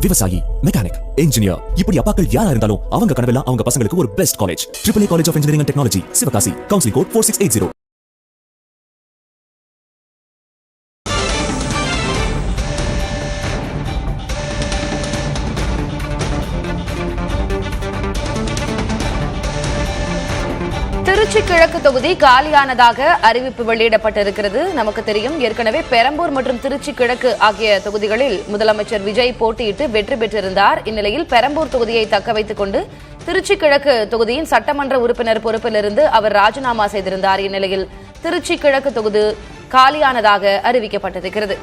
விவசாயி, mechanic, engineer, இப்படி அப்பாக்கள் யாரா இருந்தாலும் அவங்க கனவெல்லாம் அவங்க பசங்களுக்கு ஒரு best college. AAA college of engineering and technology, Sivakasi. Counselling code 4680. Trichy கிழக்கு தொகுதி காலியானதாக அறிவிப்பு வெளியிடப்பட்டிருக்கிறது. நமக்கு தெரியும், ஏற்கனவே பெரம்பூர் மற்றும் திருச்சி கிழக்கு ஆகிய தொகுதிகளில் முதலமைச்சர் விஜய் போட்டியிட்டு வெற்றி பெற்றிருந்தார். இந்நிலையில் பெரம்பூர் தொகுதியை தக்க வைத்துக் கொண்டு திருச்சி கிழக்கு தொகுதியின் சட்டமன்ற உறுப்பினர் பொறுப்பிலிருந்து அவர் ராஜினாமா செய்திருந்தார். இந்நிலையில் திருச்சி கிழக்கு தொகுதி காலியானதாக அறிவிக்கப்பட்டிருக்கிறது.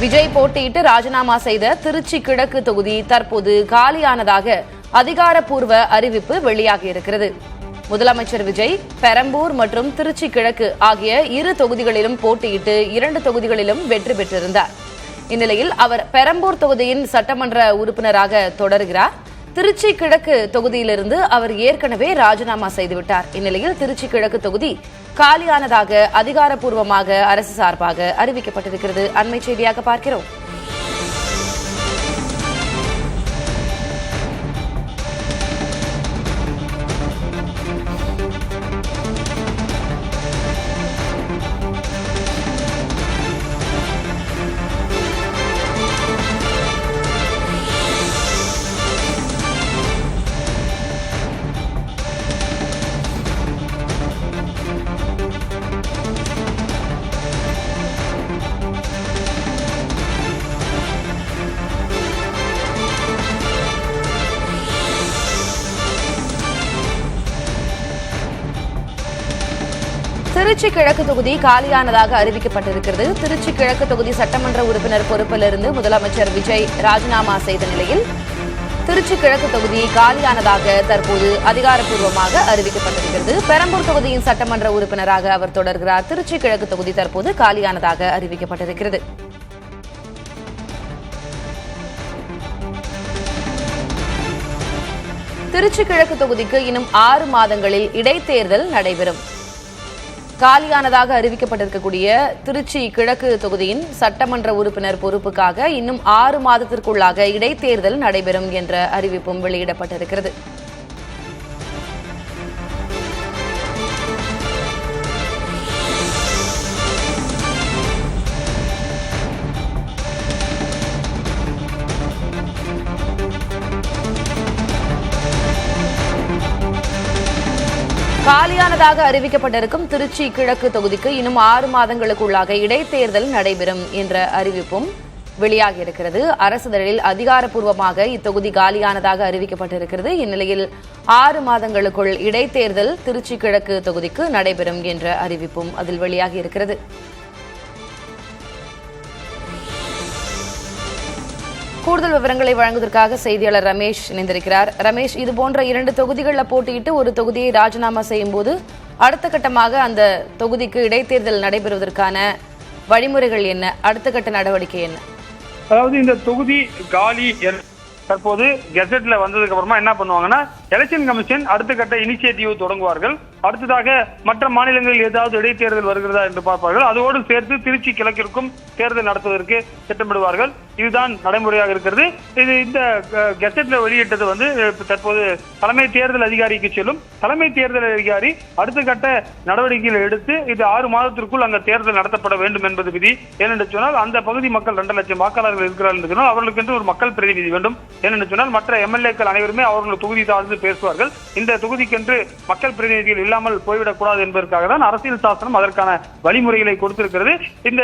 விஜய் போட்டியிட்டு ராஜினாமா செய்த திருச்சி கிழக்கு தொகுதி தற்போது காலியானதாக அதிகாரப்பூர்வ அறிவிப்பு வெளியாகியிருக்கிறது. முதலமைச்சர் விஜய் பெரம்பூர் மற்றும் திருச்சி கிழக்கு ஆகிய இரு தொகுதிகளிலும் போட்டியிட்டு 2 தொகுதிகளிலும் வெற்றி பெற்றிருந்தார். இந்நிலையில் அவர் பெரம்பூர் தொகுதியின் சட்டமன்ற உறுப்பினராக தொடர்கிறார். திருச்சி கிழக்கு தொகுதியிலிருந்து அவர் ஏற்கனவே ராஜினாமா செய்துவிட்டார். இந்நிலையில் திருச்சி கிழக்கு தொகுதி காலியானதாக அதிகாரப்பூர்வமாக அரசு சார்பாக அறிவிக்கப்பட்டிருக்கிறது. அண்மை செய்தியாக பார்க்கிறோம். திருச்சி கிழக்கு தொகுதி காலியானதாக அறிவிக்கப்பட்டிருக்கிறது. திருச்சி கிழக்கு தொகுதி சட்டமன்ற உறுப்பினர் பொறுப்பிலிருந்து முதலமைச்சர் விஜய் ராஜினாமா செய்த நிலையில் திருச்சி கிழக்கு தொகுதி காலியானதாக தற்போது அதிகாரப்பூர்வமாக அறிவிக்கப்பட்டிருக்கிறது. பெரம்பூர் தொகுதியின் சட்டமன்ற உறுப்பினராக அவர் தொடர்கிறார். திருச்சி கிழக்கு தொகுதி தற்போது காலியானதாக அறிவிக்கப்பட்டிருக்கிறது. திருச்சி கிழக்கு தொகுதிக்கு இன்னும் 6 மாதங்களில் இடைத்தேர்தல் நடைபெறும். காலியானதாக அறிவிக்கப்பட்டிருக்கக்கூடிய திருச்சி கிழக்கு தொகுதியின் சட்டமன்ற உறுப்பினர் பொறுப்புக்காக இன்னும் 6 மாதத்திற்குள்ளாக இடைத்தேர்தல் நடைபெறும் என்ற அறிவிப்பும் வெளியிடப்பட்டிருக்கிறது. காலியானதாக அறிவிக்கப்பட்டிருக்கும் திருச்சி கிழக்கு தொகுதிக்கு இன்னும் 6 மாதங்களுக்குள்ளாக இடைத்தேர்தல் நடைபெறும் என்ற அறிவிப்பும் வெளியாகியிருக்கிறது. அரசிதழில் அதிகாரப்பூர்வமாக இத்தொகுதி காலியானதாக அறிவிக்கப்பட்டிருக்கிறது. இந்நிலையில் 6 மாதங்களுக்குள் இடைத்தேர்தல் திருச்சி கிழக்கு தொகுதிக்கு நடைபெறும் என்ற அறிவிப்பும் அதில் வெளியாகியிருக்கிறது. கூடுதல் விவரங்களை வழங்குவதற்காக செய்தியாளர் ரமேஷ் இணைந்திருக்கிறார். ரமேஷ், இதுபோன்ற 2 தொகுதிகளில் போட்டியிட்டு ஒரு தொகுதியை ராஜினாமா செய்யும் போது அடுத்த கட்டமாக அந்த தொகுதிக்கு இடைத்தேர்தல் நடைபெறுவதற்கான வழிமுறைகள் என்ன? அடுத்த கட்ட நடவடிக்கை என்ன? அதாவது இந்த தொகுதி காலி தற்போது கெசட்ல வந்ததுக்கு அப்புறமா என்ன பண்ணுவாங்கன்னா, எலெக்ஷன் கமிஷன் அடுத்த கட்ட இனிஷியேட்டிவ் தொடங்குவார்கள். அடுத்ததாக மற்ற மாநிலங்களில் ஏதாவது இடைத்தேர்தல் வருகிறதா என்று பார்ப்பார்கள். அதோடு சேர்த்து திருச்சி கிழக்கிற்கும் தேர்தல் நடத்துவதற்கு திட்டமிடுவார்கள். இதுதான் நடைமுறையாக இருக்கிறது. இந்த கெசட்ல வெளியிட்டது தற்போது தலைமை தேர்தல் அதிகாரிக்கு செல்லும். தலைமை தேர்தல் அதிகாரி அடுத்த கட்ட நடவடிக்கைகளை எடுத்து இது 6 மாதத்திற்குள் அங்க தேர்தல் நடத்தப்பட வேண்டும் என்பது விதி. ஏனென்று சொன்னால் அந்த பகுதி மக்கள் 2 லட்சம் வாக்காளர்கள் இருக்கிறார்கள் என்று சொன்னால் அவர்களுக்கு என்று ஒரு மக்கள் பிரதிநிதி வேண்டும். ஏனென்று சொன்னால் மற்ற எம்எல்ஏக்கள் அனைவருமே அவர்கள் தொகுதி சார்ந்து பேசுவார்கள். இந்த தொகுதிக்கென்று மக்கள் பிரதிநிதிகள் இல்லாமல் போய்விடக் கூடாது என்பதற்காக தான் அரசியல் சாசனம் அதற்கான வழிமுறைகளை கொடுத்திருக்கிறது. இந்த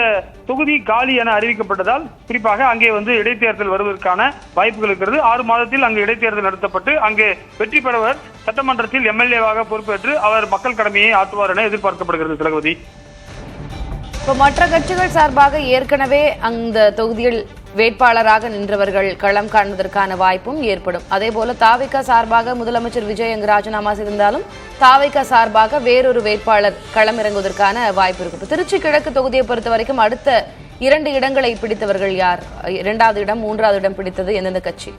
தொகுதி காலி என அறிவிக்கப்பட்டதால் குறிப்பாக அங்கே இடைத்தேர்தல் வருவதற்கான வாய்ப்புகள் இருக்கிறது. 6 மாதத்தில் அங்கு இடைத்தேர்தல் நடத்தப்பட்டு அங்கே வெற்றி பெறுவர் சட்டமன்றத்தில் எம்எல்ஏவாக பொறுப்பேற்று அவர் மக்கள் கடமையை ஆற்றுவார் என எதிர்பார்க்கப்படுகிறது. திலகவதி, மற்ற கட்சிகள் சார்பாக ஏற்கனவே அந்த தொகுதியில் வேட்பாளராக நின்றவர்கள் களம் காண்பதற்கான வாய்ப்பும் ஏற்படும். அதேபோல தாவேகா சார்பாக முதலமைச்சர் விஜய் அங்கு ராஜினாமா செய்திருந்தாலும் தாவேகா சார்பாக வேறொரு வேட்பாளர் களம் இறங்குவதற்கான வாய்ப்பு இருக்கும். திருச்சி கிழக்கு தொகுதியை பொறுத்த வரைக்கும் அடுத்த 2 இடங்களை பிடித்தவர்கள் யார்? 2வது இடம் 3வது இடம் பிடித்தது எந்தெந்த கட்சி?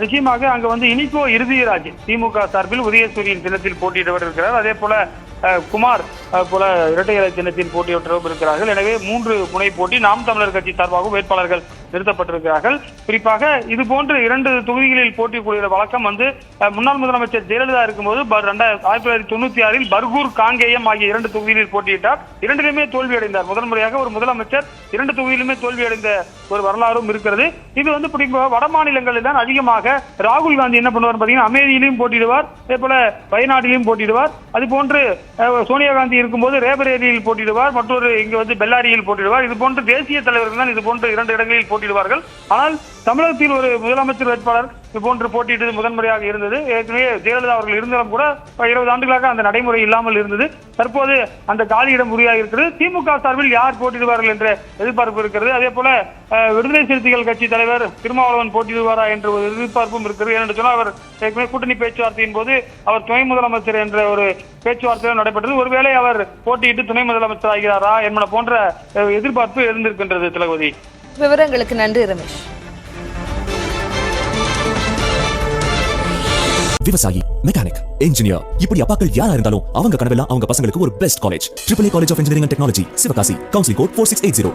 நிச்சயமாக அங்க இனிகோ இறுதிராஜ் திமுக சார்பில் உதயசூரியன் சின்னத்தில் போட்டியிடவர் இருக்கிறார். அதே போல குமார் போல இரட்டை இலை சின்னத்தில் போட்டியிட்டவரும் இருக்கிறார்கள். எனவே 3 முனை போட்டி நாம் தமிழர் கட்சி சார்பாகவும் வேட்பாளர்கள் நிறுத்தப்பட்டிருக்கிறார்கள். குறிப்பாக இது போன்று 2 தொகுதிகளில் போட்டியிடக்கூடிய வழக்கம் முன்னாள் முதலமைச்சர் ஜெயலலிதா இருக்கும்போது 1996 பர்கூர், காங்கேயம் ஆகிய 2 தொகுதிகளில் போட்டியிட்டார். 2லுமே தோல்வி அடைந்தார். முதல் முறையாக ஒரு முதலமைச்சர் 2 தொகுதியிலுமே தோல்வி அடைந்த ஒரு வரலாறும் இருக்கிறது. இது வட மாநிலங்களில் தான் அதிகமாக ராகுல் காந்தி என்ன பண்ணுவார் பாத்தீங்கன்னா, அமேதியிலும் போட்டியிடுவார், அதே போல வயநாட்டிலும் போட்டியிடுவார். அது போன்று சோனியா காந்தி இருக்கும்போது ரேபரேலியில் போட்டியிடுவார், மற்றொரு இங்கு பெல்லாரியில் போட்டியிடுவார். இது போன்று தேசிய தலைவர்கள் தான் இது போன்று 2 இடங்களில் போட்டியிடுவார்கள். ஆனால் தமிழகத்தில் ஒரு முதலமைச்சர் வேட்பாளர் இது போன்று போட்டியிட்டது முதன்முறையாக இருந்தது. ஏற்கனவே ஜெயலலிதா அவர்கள் இருந்தாலும் கூட 20 ஆண்டுகளாக அந்த நடைமுறை இல்லாமல் இருந்தது. தற்போது அந்த காலியிடம் உறுதியாக இருக்கிறது. திமுக சார்பில் யார் போட்டியிடுவார்கள் என்ற எதிர்பார்ப்பு இருக்கிறது. அதே போல விடுதலை சிறுத்தைகள் கட்சி தலைவர் திருமாவளவன் போட்டியிடுவாரா என்ற ஒரு எதிர்பார்ப்பும் இருக்கிறது. ஏனென்று சொன்னால் அவர் ஏற்கனவே கூட்டணி பேச்சுவார்த்தையின் போது அவர் துணை முதலமைச்சர் என்ற ஒரு பேச்சுவார்த்தையும் நடைபெற்றது. ஒருவேளை அவர் போட்டியிட்டு துணை முதலமைச்சர் ஆகிறாரா என்பன போன்ற எதிர்பார்ப்பு எழுந்திருக்கின்றது. திலகவதி, விவரங்களுக்கு நன்றி ரமேஷ். விவசாயி, மெக்கானிக், இன்ஜினியர், இப்படி அப்பாக்கள் யாரா இருந்தாலும் அவங்க கனவெல்லாம் அவங்க பசங்களுக்கு ஒரு best college. AAA college of engineering and technology, Sivakasi. Counselling code 4680.